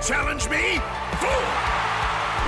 challenge me? Fool!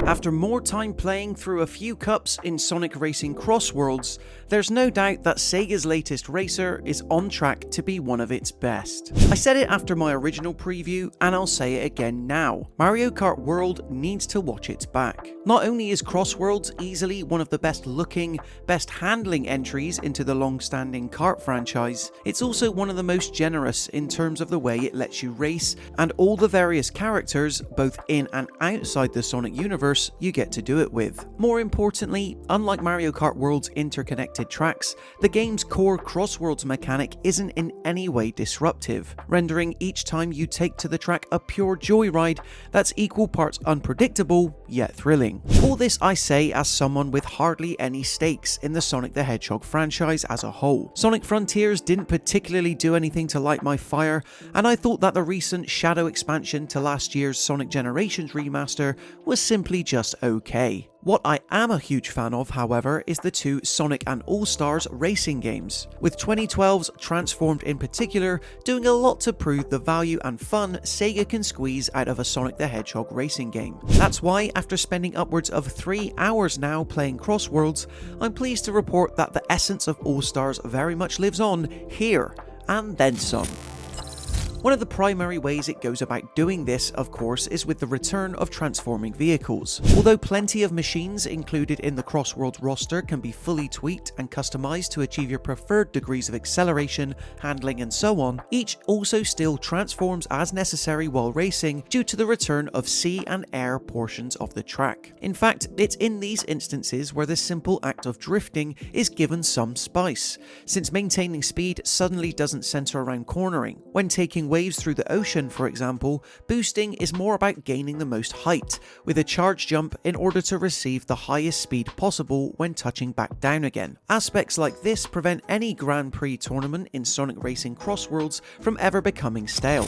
After more time playing through a few cups in Sonic Racing CrossWorlds, there's no doubt that Sega's latest racer is on track to be one of its best. I said it after my original preview, and I'll say it again now. Mario Kart World needs to watch its back. Not only is CrossWorlds easily one of the best looking, best handling entries into the long-standing kart franchise, it's also one of the most generous in terms of the way it lets you race and all the various characters, both in and outside the Sonic universe, you get to do it with. More importantly, unlike Mario Kart World's interconnected tracks, the game's core CrossWorlds mechanic isn't in any way disruptive, rendering each time you take to the track a pure joyride that's equal parts unpredictable yet thrilling. All this I say as someone with hardly any stakes in the Sonic the Hedgehog franchise as a whole. Sonic Frontiers didn't particularly do anything to light my fire, and I thought that the recent Shadow expansion to last year's Sonic Generations remaster was simply just okay. What I am a huge fan of, however, is the two Sonic and All-Stars racing games, with 2012's Transformed in particular doing a lot to prove the value and fun Sega can squeeze out of a Sonic the Hedgehog racing game. That's why, after spending upwards of 3 hours now playing CrossWorlds, I'm pleased to report that the essence of All-Stars very much lives on here, and then some. One of the primary ways it goes about doing this, of course, is with the return of transforming vehicles. Although plenty of machines included in the CrossWorlds roster can be fully tweaked and customized to achieve your preferred degrees of acceleration, handling and so on, each also still transforms as necessary while racing due to the return of sea and air portions of the track. In fact, it's in these instances where the simple act of drifting is given some spice, since maintaining speed suddenly doesn't center around cornering. When taking waves through the ocean, for example, boosting is more about gaining the most height, with a charge jump in order to receive the highest speed possible when touching back down again. Aspects like this prevent any Grand Prix tournament in Sonic Racing CrossWorlds from ever becoming stale.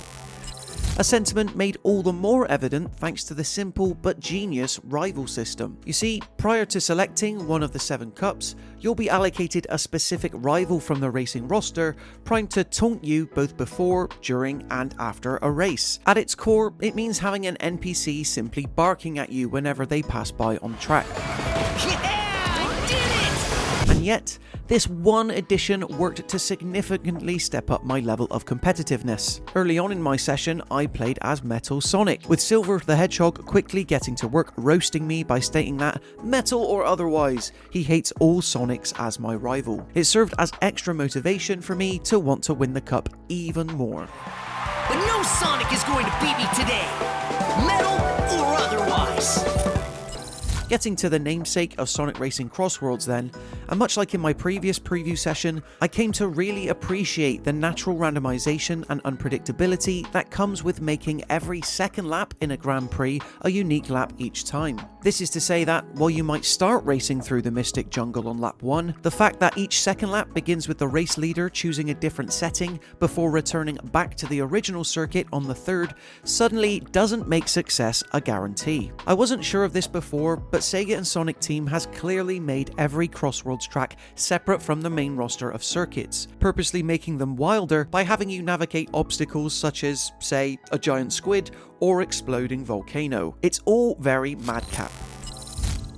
A sentiment made all the more evident thanks to the simple but genius rival system. You see, prior to selecting one of the 7 cups, you'll be allocated a specific rival from the racing roster, primed to taunt you both before, during, and after a race. At its core, it means having an NPC simply barking at you whenever they pass by on track. And yet, this one addition worked to significantly step up my level of competitiveness. Early on in my session, I played as Metal Sonic, with Silver the Hedgehog quickly getting to work roasting me by stating that, metal or otherwise, he hates all Sonics as my rival. It served as extra motivation for me to want to win the cup even more. But no Sonic is going to beat me today, metal or otherwise. Getting to the namesake of Sonic Racing CrossWorlds then, and much like in my previous preview session, I came to really appreciate the natural randomization and unpredictability that comes with making every second lap in a Grand Prix a unique lap each time. This is to say that, while you might start racing through the Mystic Jungle on lap 1, the fact that each second lap begins with the race leader choosing a different setting before returning back to the original circuit on the 3rd suddenly doesn't make success a guarantee. I wasn't sure of this before, but Sega and Sonic Team has clearly made every CrossWorlds track separate from the main roster of circuits, purposely making them wilder by having you navigate obstacles such as, say, a giant squid or exploding volcano. It's all very madcap.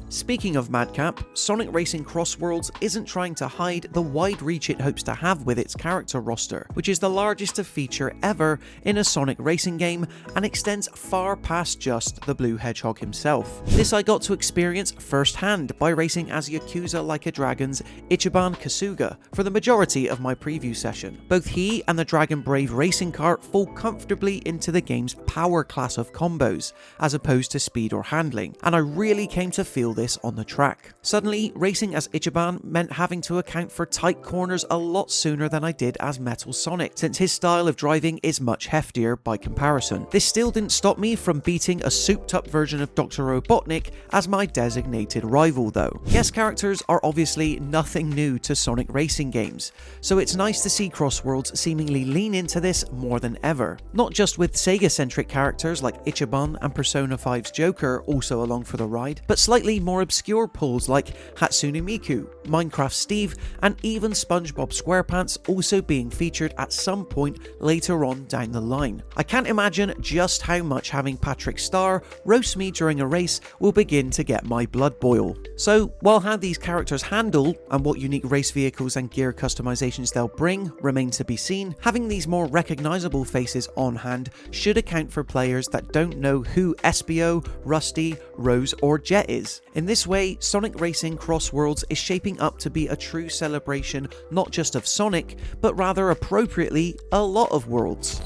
Speaking of madcap, Sonic Racing CrossWorlds isn't trying to hide the wide reach it hopes to have with its character roster, which is the largest of feature ever in a Sonic racing game and extends far past just the Blue Hedgehog himself. This I got to experience firsthand by racing as Yakuza Like a Dragon's Ichiban Kasuga for the majority of my preview session. Both he and the Dragon Brave racing kart fall comfortably into the game's power class of combos, as opposed to speed or handling, and I really came to feel this on the track. Suddenly, racing as Ichiban meant having to account for tight corners a lot sooner than I did as Metal Sonic, since his style of driving is much heftier by comparison. This still didn't stop me from beating a souped-up version of Dr. Robotnik as my designated rival though. Guest characters are obviously nothing new to Sonic racing games, so it's nice to see CrossWorlds seemingly lean into this more than ever. Not just with Sega-centric characters like Ichiban and Persona 5's Joker also along for the ride, but slightly more more obscure pulls like Hatsune Miku, Minecraft Steve, and even SpongeBob SquarePants also being featured at some point later on down the line. I can't imagine just how much having Patrick Star roast me during a race will begin to get my blood boil. So, while how these characters handle and what unique race vehicles and gear customizations they'll bring remain to be seen, having these more recognizable faces on hand should account for players that don't know who Espio, Rusty, Rose, or Jet is. In this way, Sonic Racing CrossWorlds is shaping up to be a true celebration not just of Sonic, but rather appropriately, a lot of worlds.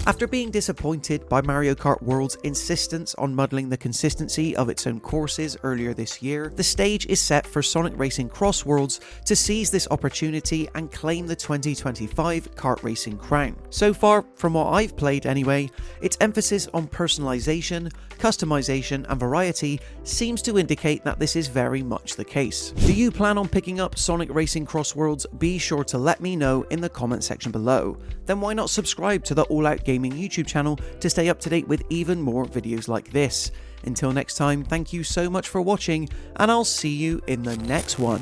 After being disappointed by Mario Kart World's insistence on muddling the consistency of its own courses earlier this year, the stage is set for Sonic Racing CrossWorlds to seize this opportunity and claim the 2025 kart racing crown. So far, from what I've played anyway, its emphasis on personalization, customization and variety seems to indicate that this is very much the case. Do you plan on picking up Sonic Racing CrossWorlds? Be sure to let me know in the comment section below. Then why not subscribe to the All Out Gaming YouTube channel to stay up to date with even more videos like this. Until next time, thank you so much for watching, and I'll see you in the next one.